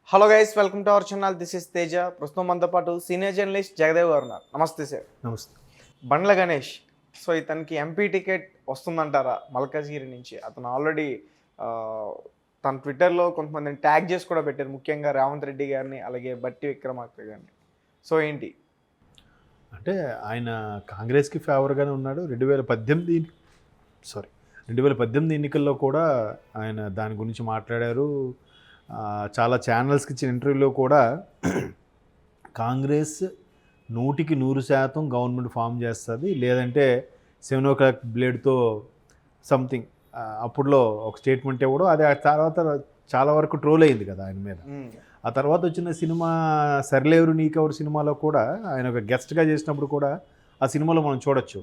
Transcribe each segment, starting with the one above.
Hello guys, welcome to our channel. This is Teja. ప్రస్తుతం మనతో పాటు సీనియర్ జర్నలిస్ట్ జగదేవ్ గారు ఉన్నారు. నమస్తే సార్. నమస్తే. బండ్ల గణేష్. సో ఇతనికి ఎంపీ టికెట్ వస్తుందంటారా మల్కాజ్గిరి నుంచి? అతను ఆల్రెడీ తన ట్విట్టర్లో కొంతమందిని ట్యాగ్ చేసి కూడా పెట్టారు, ముఖ్యంగా రేవంత్ రెడ్డి గారిని, అలాగే బట్టి విక్రమార్క గారిని. సో ఏంటి అంటే ఆయన కాంగ్రెస్కి ఫేవర్గానే ఉన్నాడు. 2018 ఎన్నికల్లో కూడా ఆయన దాని గురించి మాట్లాడారు. చాలా ఛానల్స్కి ఇచ్చిన ఇంటర్వ్యూలో కూడా కాంగ్రెస్ 100% గవర్నమెంట్ ఫామ్ చేస్తుంది, లేదంటే 7 o'clock బ్లేడ్తో సంథింగ్ అప్పుడులో ఒక స్టేట్మెంట్ ఇవ్వడం. అది ఆ తర్వాత చాలా వరకు ట్రోల్ అయింది కదా ఆయన మీద. ఆ తర్వాత వచ్చిన సినిమా సర్లేవరు నీకెవరు సినిమాలో కూడా ఆయన ఒక గెస్ట్గా చేసినప్పుడు కూడా ఆ సినిమాలో మనం చూడొచ్చు.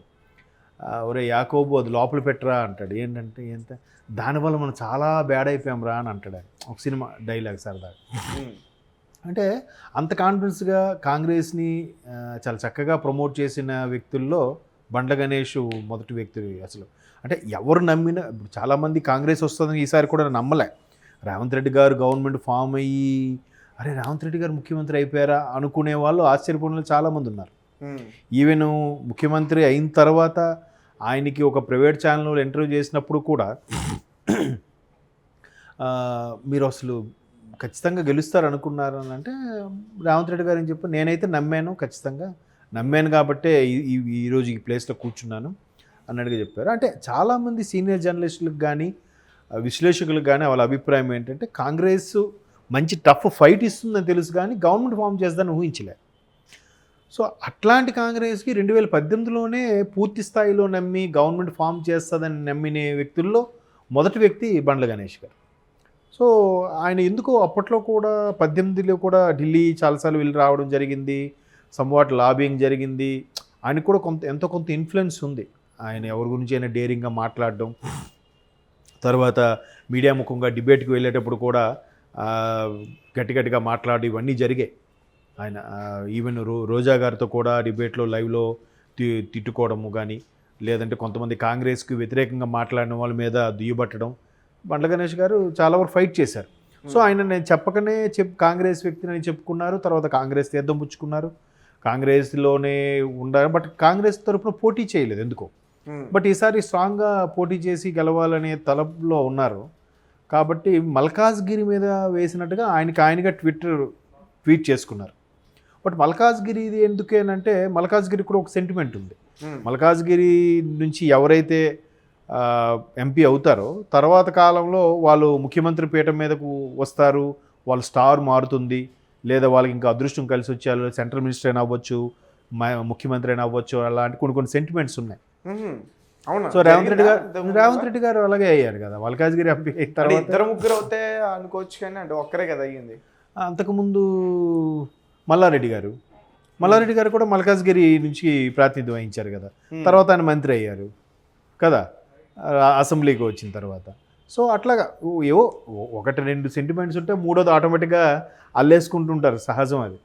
ఒరే యాకోబు అది లోపల పెట్టరా అంటాడు. ఏంటంటే దానివల్ల మనం చాలా బ్యాడ్ అయిపోయాం రా అని అంటాడు ఆయన ఒక సినిమా డైలాగ్ సరదాగా. అంటే అంత కాన్ఫిడెన్స్గా కాంగ్రెస్ని చాలా చక్కగా ప్రమోట్ చేసిన వ్యక్తుల్లో బండ్ల గణేష్ మొదటి వ్యక్తి అసలు. అంటే ఎవరు నమ్మినా, ఇప్పుడు చాలామంది కాంగ్రెస్ వస్తుందని ఈసారి కూడా నమ్మలే. రేవంత్ రెడ్డి గారు గవర్నమెంట్ ఫామ్ అయ్యి అరే రేవంత్ రెడ్డి గారు ముఖ్యమంత్రి అయిపోయారా అనుకునే వాళ్ళు ఆశ్చర్యపోయిన చాలామంది ఉన్నారు. ఈవెన్ ముఖ్యమంత్రి అయిన తర్వాత ఆయనకి ఒక ప్రైవేట్ ఛానల్లో ఇంటర్వ్యూ చేసినప్పుడు కూడా మీరు అసలు ఖచ్చితంగా గెలుస్తారు అనుకున్నారు అని అంటే రేవంత్ రెడ్డి గారు అని చెప్పి నేనైతే నమ్మాను, ఖచ్చితంగా నమ్మాను కాబట్టే ఈరోజు ఈ ప్లేస్లో కూర్చున్నాను అన్నట్టుగా చెప్పారు. అంటే చాలామంది సీనియర్ జర్నలిస్టులకు కానీ విశ్లేషకులకు కానీ వాళ్ళ అభిప్రాయం ఏంటంటే కాంగ్రెస్ మంచి టఫ్ ఫైట్ ఇస్తుందని తెలుసు కానీ గవర్నమెంట్ ఫామ్ చేస్తుందని ఊహించలే. సో అట్లాంటి కాంగ్రెస్కి 2018లోనే పూర్తి స్థాయిలో నమ్మి గవర్నమెంట్ ఫామ్ చేస్తుందని నమ్మిన వ్యక్తుల్లో మొదటి వ్యక్తి బండ్ల గణేష్ గారు. సో ఆయన ఎందుకో అప్పట్లో కూడా 18లో కూడా ఢిల్లీ చాలాసార్లు వెళ్ళి రావడం జరిగింది, సంవాట్ లాబింగ్ జరిగింది. ఆయనకు కూడా ఎంతో కొంత ఇన్ఫ్లుయెన్స్ ఉంది. ఆయన ఎవరి గురించి అయినా డేరింగ్గా మాట్లాడడం, తర్వాత మీడియా ముఖంగా డిబేట్కి వెళ్ళేటప్పుడు కూడా గట్టిగా మాట్లాడి ఇవన్నీ జరిగాయి. ఆయన ఈవెన్ రోజా గారితో కూడా డిబేట్లో లైవ్లో తిట్టుకోవడము కానీ, లేదంటే కొంతమంది కాంగ్రెస్కి వ్యతిరేకంగా మాట్లాడిన వాళ్ళ మీద దుయ్యబట్టడం, బండ్ల గణేష్ గారు చాలా వరకు ఫైట్ చేశారు. సో ఆయన నేను చెప్పకనే కాంగ్రెస్ వ్యక్తిని చెప్పుకున్నారు, తర్వాత కాంగ్రెస్ తీర్థం పుచ్చుకున్నారు, కాంగ్రెస్లోనే ఉండారు. బట్ కాంగ్రెస్ తరఫున పోటీ చేయలేదు ఎందుకో. బట్ ఈసారి స్ట్రాంగ్గా పోటీ చేసి గెలవాలనే తలపులో ఉన్నారు కాబట్టి మల్కాజ్గిరి మీద వేసినట్టుగా ఆయనగా ట్వీట్ చేసుకున్నారు. బట్ మల్కాజ్గిరి ఇది ఎందుకేనంటే మల్కాజ్గిరి కూడా ఒక సెంటిమెంట్ ఉంది. మల్కాజ్గిరి నుంచి ఎవరైతే ఎంపీ అవుతారో తర్వాత కాలంలో వాళ్ళు ముఖ్యమంత్రి పీఠం మీదకు వస్తారు, వాళ్ళ స్టార్ మారుతుంది, లేదా వాళ్ళకి ఇంకా అదృష్టం కలిసి వచ్చే సెంట్రల్ మినిస్టర్ అయినా అవ్వచ్చు, ముఖ్యమంత్రి అయినా అవ్వచ్చు, అలాంటి కొన్ని సెంటిమెంట్స్ ఉన్నాయి. సో రేవంత్ రెడ్డి గారు అలాగే అయ్యారు కదా మల్కాజ్గిరి ఎంపీ. ఇద్దరు ముగ్గురు అవుతే అనుకోవచ్చు కానీ అంటే ఒక్కరే కదా అయ్యింది. అంతకుముందు మల్లారెడ్డి గారు కూడా మల్కాజ్గిరి నుంచి ప్రాతినిధ్యం వహించారు కదా, తర్వాత ఆయన మంత్రి అయ్యారు కదా అసెంబ్లీకి వచ్చిన తర్వాత. సో అట్లాగా ఏవో 1-2 సెంటిమెంట్స్ ఉంటే మూడోది ఆటోమేటిక్గా అల్లేసుకుంటుంటారు, సహజం అది.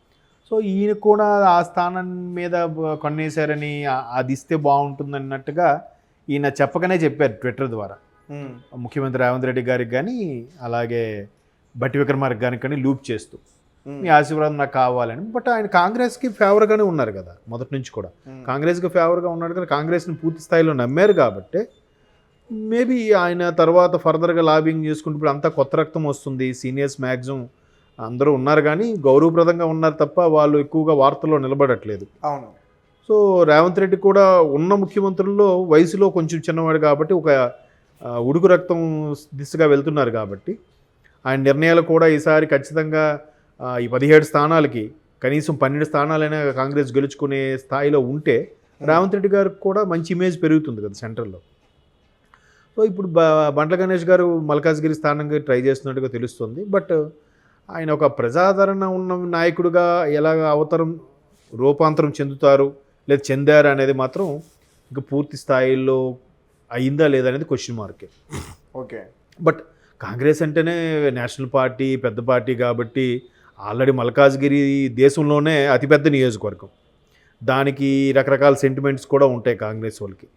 సో ఈయన కూడా ఆ స్థానం మీద కొన్నేశారని అది ఇస్తే బాగుంటుంది అన్నట్టుగా ఈయన చెప్పకనే చెప్పారు ట్విట్టర్ ద్వారా. ముఖ్యమంత్రి రేవంత్ రెడ్డి గారికి కానీ అలాగే బట్టి విక్రమార్క గారికి కానీ లూప్ చేస్తూ మీ ఆశీర్వాదం నాకు కావాలని. బట్ ఆయన కాంగ్రెస్కి ఫేవర్గానే ఉన్నారు కదా మొదటి నుంచి కూడా. కాంగ్రెస్కి ఫేవర్గా ఉన్నాడు కదా, కాంగ్రెస్ని పూర్తి స్థాయిలో నమ్మారు కాబట్టి మేబీ ఆయన తర్వాత ఫర్దర్గా లాబింగ్ చేసుకుంటూ ఇప్పుడు అంతా కొత్త రక్తం వస్తుంది. సీనియర్స్ మ్యాక్సిమం అందరూ ఉన్నారు కానీ గౌరవప్రదంగా ఉన్నారు తప్ప వాళ్ళు ఎక్కువగా వార్తల్లో నిలబడట్లేదు. అవును. సో రేవంత్ రెడ్డి కూడా ఉన్న ముఖ్యమంత్రుల్లో వయసులో కొంచెం చిన్నవాడు కాబట్టి ఒక ఉడుకు రక్తం దిశగా వెళ్తున్నారు కాబట్టి ఆయన నిర్ణయాలు కూడా ఈసారి ఖచ్చితంగా ఈ 17 స్థానాలకి కనీసం 12 స్థానాలైనా కాంగ్రెస్ గెలుచుకునే స్థాయిలో ఉంటే రేవంత్ రెడ్డి గారికి కూడా మంచి ఇమేజ్ పెరుగుతుంది కదా సెంట్రల్లో. సో ఇప్పుడు బండ్ల గణేష్ గారు మల్కాజ్గిరి స్థానంగా ట్రై చేస్తున్నట్టుగా తెలుస్తుంది. బట్ ఆయన ఒక ప్రజాదరణ ఉన్న నాయకుడిగా ఎలాగ రూపాంతరం చెందుతారు లేదా చెందారు అనేది మాత్రం ఇంకా పూర్తి స్థాయిలో అయిందా లేదా అనేది క్వశ్చన్ మార్కే. ఓకే. బట్ కాంగ్రెస్ అంటేనే నేషనల్ పార్టీ, పెద్ద పార్టీ కాబట్టి ఆల్రెడీ మల్కాజ్గిరి దేశంలోనే అతిపెద్ద నియోజకవర్గం. దానికి రకరకాల సెంటిమెంట్స్ కూడా ఉంటాయి కాంగ్రెస్ వాళ్ళకి.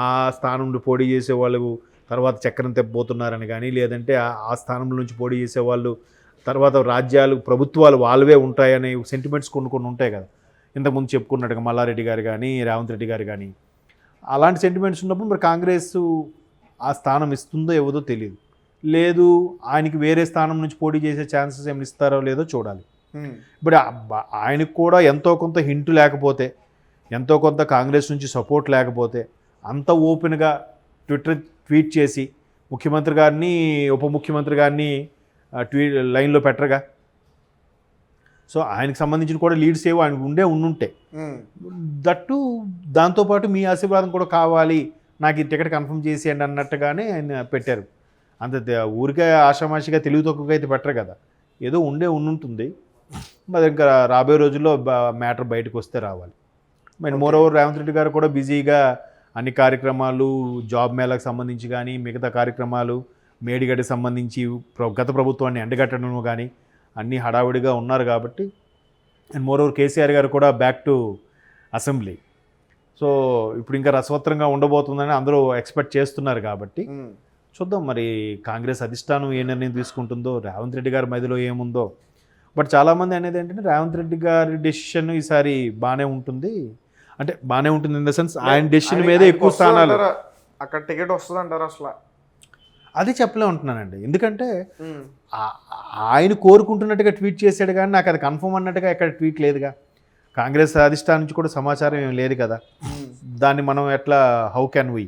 ఆ స్థానం నుండి పోటీ చేసే వాళ్ళు తర్వాత చక్రం తెప్పబోతున్నారని కానీ, లేదంటే ఆ స్థానం నుంచి పోటీ చేసేవాళ్ళు తర్వాత రాజ్యాలు ప్రభుత్వాలు వాళ్ళవే ఉంటాయనే సెంటిమెంట్స్ కొన్ని ఉంటాయి కదా, ఇంతకుముందు చెప్పుకున్నట్టుగా మల్లారెడ్డి గారు కానీ రేవంత్ రెడ్డి గారు కానీ. అలాంటి సెంటిమెంట్స్ ఉన్నప్పుడు మరి కాంగ్రెస్ ఆ స్థానం ఇస్తుందో ఇవ్వదో తెలియదు. లేదు ఆయనకి వేరే స్థానం నుంచి పోటీ చేసే ఛాన్సెస్ ఏమైనా ఇస్తారో లేదో చూడాలి. ఇప్పుడు ఆయనకు కూడా ఎంతో కొంత హింటు లేకపోతే, ఎంతో కొంత కాంగ్రెస్ నుంచి సపోర్ట్ లేకపోతే అంత ఓపెన్గా ట్వీట్ చేసి ముఖ్యమంత్రి గారిని ఉప ముఖ్యమంత్రి గారిని లైన్లో పెట్టరుగా. సో ఆయనకు సంబంధించిన కూడా లీడ్స్ ఏవో ఆయనకు ఉండుంటే దట్టు దాంతోపాటు మీ ఆశీర్వాదం కూడా కావాలి, నాకు ఈ టికెట్ కన్ఫర్మ్ చేసేయండి అన్నట్టుగానే ఆయన పెట్టారు. అంత ఊరికే ఆషామాషిగా తెలుగు తక్కువగా అయితే పెట్టరు కదా, ఏదో ఉండుంటుంది. మరి ఇంకా రాబోయే రోజుల్లో మ్యాటర్ బయటకు వస్తే రావాలి. మరి మోర్ ఓవర్ రేవంత్ రెడ్డి గారు కూడా బిజీగా అన్ని కార్యక్రమాలు, జాబ్ మేళకు సంబంధించి కానీ మిగతా కార్యక్రమాలు, మేడిగడ్డకి సంబంధించి గత ప్రభుత్వాన్ని ఎండగట్టడం కానీ అన్నీ హడావిడిగా ఉన్నారు కాబట్టి. అండ్ మోర్ ఓవర్ కేసీఆర్ గారు కూడా బ్యాక్ టు అసెంబ్లీ. సో ఇప్పుడు ఇంకా రసవత్రంగా ఉండబోతుందని అందరూ ఎక్స్పెక్ట్ చేస్తున్నారు కాబట్టి చూద్దాం మరి కాంగ్రెస్ అధిష్టానం ఏ నిర్ణయం తీసుకుంటుందో, రేవంత్ రెడ్డి గారి మధ్యలో ఏముందో. బట్ చాలామంది అనేది ఏంటంటే రేవంత్ రెడ్డి గారి డెసిషన్ ఈసారి బాగానే ఉంటుంది, అంటే బాగానే ఉంటుంది ఇన్ ద సెన్స్ ఆయన డెసిషన్ మీదే ఎక్కువ స్థానాలు. అక్కడ టికెట్ వస్తుంది అంటారు అసలు? అది చెప్పలే ఉంటున్నానండి, ఎందుకంటే ఆయన కోరుకుంటున్నట్టుగా ట్వీట్ చేశాడు కానీ నాకు అది కన్ఫర్మ్ అన్నట్టుగా ఎక్కడ ట్వీట్ లేదుగా. కాంగ్రెస్ అధిష్టానం నుంచి కూడా సమాచారం ఏం లేదు కదా, దాన్ని మనం ఎట్లా హౌ క్యాన్ వీ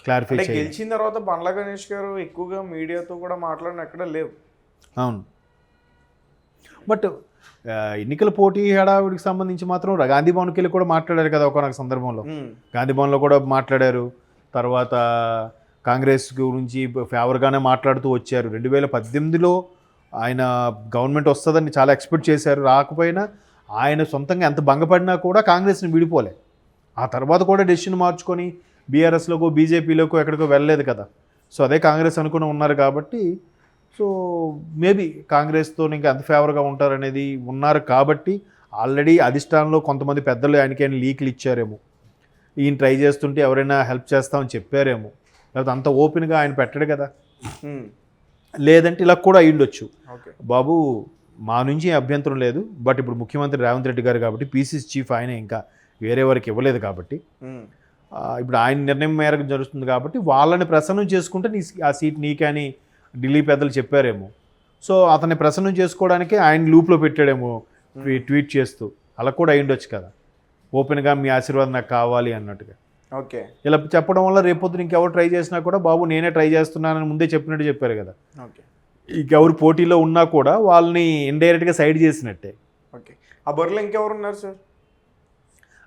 క్లారిఫై చేయాలి? గెలిచిన తర్వాత బండ్ల గణేష్ గారు ఎక్కువగా మీడియాతో కూడా మాట్లాడిన ఎక్కడ లేవు. అవును, బట్ ఎన్నికల పోటీ హడావుడికి సంబంధించి మాత్రం గాంధీ భవన్కి వెళ్ళి కూడా మాట్లాడారు కదా ఒకనొక సందర్భంలో. గాంధీ భవన్లో కూడా మాట్లాడారు. తర్వాత కాంగ్రెస్ గురించి ఫేవర్గానే మాట్లాడుతూ వచ్చారు. 2018లో ఆయన గవర్నమెంట్ వస్తుందని చాలా ఎక్స్పెక్ట్ చేశారు, రాకపోయినా ఆయన సొంతంగా ఎంత భంగపడినా కూడా కాంగ్రెస్ని విడిపోలే. ఆ తర్వాత కూడా డెసిషన్ మార్చుకొని బీఆర్ఎస్లోకో బీజేపీలోకో ఎక్కడికో వెళ్ళలేదు కదా. సో అదే కాంగ్రెస్ అనుకుని ఉన్నారు కాబట్టి, సో మేబీ కాంగ్రెస్తో ఇంకా ఎంత ఫేవర్గా ఉంటారనేది ఉన్నారు కాబట్టి ఆల్రెడీ అధిష్టానంలో కొంతమంది పెద్దలు ఆయనకైనా లీకులు ఇచ్చారేమో, ఈయన ట్రై చేస్తుంటే ఎవరైనా హెల్ప్ చేస్తామని చెప్పారేమో, లేకపోతే అంత ఓపెన్గా ఆయన పెట్టాడు కదా. లేదంటే ఇలా కూడా అయ్యుండొచ్చు. బాబు మా నుంచి అభ్యంతరం లేదు, బట్ ఇప్పుడు ముఖ్యమంత్రి రేవంత్ రెడ్డి గారు కాబట్టి పీసీసీ చీఫ్ ఆయన ఇంకా వేరే వారికి ఇవ్వలేదు కాబట్టి ఇప్పుడు ఆయన నిర్ణయం మేరకు జరుగుతుంది కాబట్టి వాళ్ళని ప్రసన్నం చేసుకుంటే ఆ సీట్ నీకని ఢిల్లీ పెద్దలు చెప్పారేమో. సో అతన్ని ప్రసన్నం చేసుకోవడానికి ఆయన లూప్లో పెట్టాడేమో ట్వీట్ చేస్తూ, అలా కూడా అయ్యుండొచ్చు కదా, ఓపెన్గా మీ ఆశీర్వాదం నాకు కావాలి అన్నట్టుగా. ఓకే, ఇలా చెప్పడం వల్ల రేపొద్దున ఇంకెవరు ట్రై చేసినా కూడా బాబు నేనే ట్రై చేస్తున్నానని ముందే చెప్పినట్టు చెప్పారు కదా. ఓకే, ఇంకెవరు పోటీలో ఉన్నా కూడా వాళ్ళని ఇండైరెక్ట్గా సైడ్ చేసినట్టే. ఓకే, ఆ బరిలో ఇంకెవరు ఉన్నారు సార్?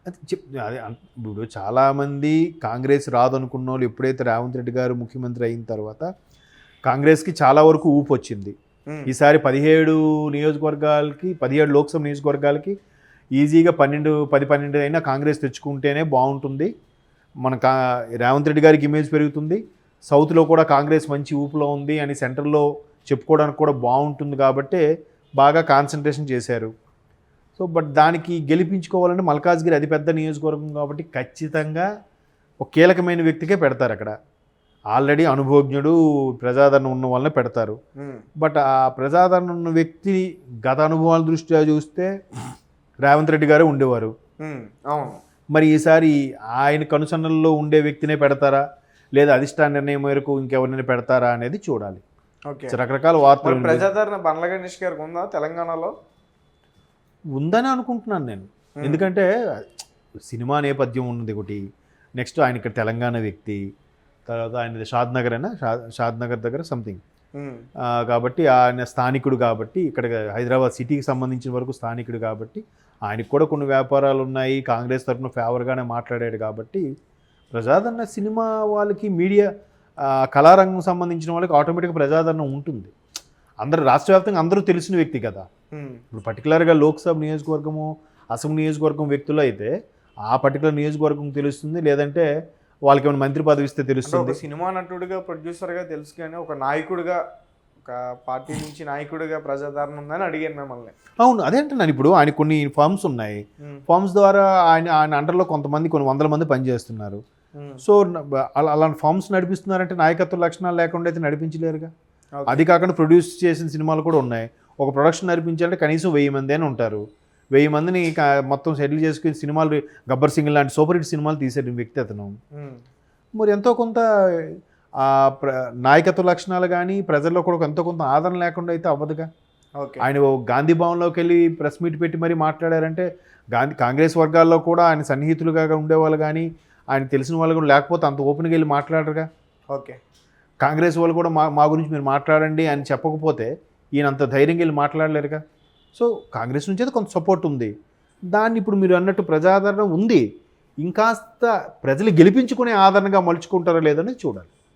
అదే ఇప్పుడు చాలామంది కాంగ్రెస్ రాదనుకున్న వాళ్ళు ఎప్పుడైతే రేవంత్ రెడ్డి గారు ముఖ్యమంత్రి అయిన తర్వాత కాంగ్రెస్కి చాలా వరకు ఊపు వచ్చింది. ఈసారి 17 నియోజకవర్గాలకి 17 లోక్సభ నియోజకవర్గాలకి ఈజీగా 10-12 అయినా కాంగ్రెస్ తెచ్చుకుంటేనే బాగుంటుంది, మన రేవంత్ రెడ్డి గారికి ఇమేజ్ పెరుగుతుంది, సౌత్లో కూడా కాంగ్రెస్ మంచి ఊపులో ఉంది అని సెంటర్లో చెప్పుకోవడానికి కూడా బాగుంటుంది కాబట్టి బాగా కాన్సన్ట్రేషన్ చేశారు. సో బట్ దానికి గెలిపించుకోవాలంటే మల్కాజ్గిరి అతిపెద్ద నియోజకవర్గం కాబట్టి ఖచ్చితంగా ఒక కీలకమైన వ్యక్తికే పెడతారు అక్కడ. ఆల్రెడీ అనుభవజ్ఞుడు, ప్రజాదరణ ఉన్న వాళ్ళని పెడతారు. బట్ ఆ ప్రజాదరణ ఉన్న వ్యక్తి గత అనుభవాల దృష్ట్యా చూస్తే రేవంత్ రెడ్డి గారే ఉండేవారు. అవును, మరి ఈసారి ఆయన కనుసన్నల్లో ఉండే వ్యక్తినే పెడతారా లేదా అధిష్టాన నిర్ణయం మేరకు ఇంకెవరినైనా పెడతారా అనేది చూడాలి. రకరకాల వార్తలు. ప్రజాదరణ బండ్ల గణేష్ గారికి ఉందా తెలంగాణలో? ఉందని అనుకుంటున్నాను నేను, ఎందుకంటే సినిమా నేపథ్యం ఉన్నది ఒకటి, నెక్స్ట్ ఆయన ఇక్కడ తెలంగాణ వ్యక్తి, తర్వాత ఆయన షాద్నగర్ అయినా షాద్నగర్ దగ్గర సంథింగ్ కాబట్టి ఆయన స్థానికుడు కాబట్టి, ఇక్కడ హైదరాబాద్ సిటీకి సంబంధించిన వరకు స్థానికుడు కాబట్టి ఆయనకు కూడా కొన్ని వ్యాపారాలు ఉన్నాయి, కాంగ్రెస్ తరఫున ఫేవర్గానే మాట్లాడాడు కాబట్టి ప్రజాదరణ సినిమా వాళ్ళకి, మీడియా కళారంగం సంబంధించిన వాళ్ళకి ఆటోమేటిక్గా ప్రజాదరణ ఉంటుంది. అందరూ రాష్ట్ర వ్యాప్తంగా అందరూ తెలిసిన వ్యక్తి కదా. ఇప్పుడు పర్టికులర్గా లోక్సభ నియోజకవర్గము, అసెంబ్లీ నియోజకవర్గం వ్యక్తులు అయితే ఆ పర్టికులర్ నియోజకవర్గం తెలుస్తుంది, లేదంటే వాళ్ళకి ఏమైనా మంత్రి పదవి ఇస్తే తెలుస్తుంది. సినిమా నటుడిగా, ప్రొడ్యూసర్గా తెలుసు కానీ ఒక నాయకుడిగా, ఒక పార్టీ నుంచి నాయకుడిగా ప్రజాదరణ ఉందని అడిగాను మిమ్మల్ని. అవును, అదేంటున్నాను. ఇప్పుడు ఆయన కొన్ని ఫార్మ్స్ ఉన్నాయి, ఫార్మ్స్ ద్వారా ఆయన అండర్లో కొంతమంది కొన్ని 100 మంది పనిచేస్తున్నారు. సో అలాంటి ఫార్మ్స్ నడిపిస్తున్నారంటే నాయకత్వ లక్షణాలు లేకుండా అయితే నడిపించలేరుగా. Okay. అది కాకుండా ప్రొడ్యూస్ చేసిన సినిమాలు కూడా ఉన్నాయి. ఒక ప్రొడక్షన్ నడిపించాలంటే కనీసం 1000 మంది అని ఉంటారు. 1000 మందిని మొత్తం సెటిల్ చేసుకుని సినిమాలు గబ్బర్ సింగ్ లాంటి సూపర్ హిట్ సినిమాలు తీసేట వ్యక్తి అతను. మరి ఎంతో కొంత నాయకత్వ లక్షణాలు కానీ ప్రజల్లో కూడా ఎంతో కొంత ఆదరణ లేకుండా అయితే అవ్వదుగా. ఓకే. ఆయన గాంధీ భవన్లోకి వెళ్ళి ప్రెస్ మీట్ పెట్టి మరీ మాట్లాడారంటే కాంగ్రెస్ వర్గాల్లో కూడా ఆయన సన్నిహితులుగా ఉండేవాళ్ళు కానీ ఆయన తెలిసిన వాళ్ళు కూడా లేకపోతే అంత ఓపెన్గా వెళ్ళి మాట్లాడరుగా. ఓకే. కాంగ్రెస్ వాళ్ళు కూడా మా గురించి మీరు మాట్లాడండి అని చెప్పకపోతే ఈయన అంత ధైర్యంగా వెళ్ళి మాట్లాడలేరుగా. సో కాంగ్రెస్ నుంచి అయితే కొంత సపోర్ట్ ఉంది. దాన్ని ఇప్పుడు మీరు అన్నట్టు ప్రజాదరణ ఉంది, ఇంకాస్త ప్రజలు గెలిపించుకునే ఆదరణగా మలుచుకుంటారో లేదని చూడాలి.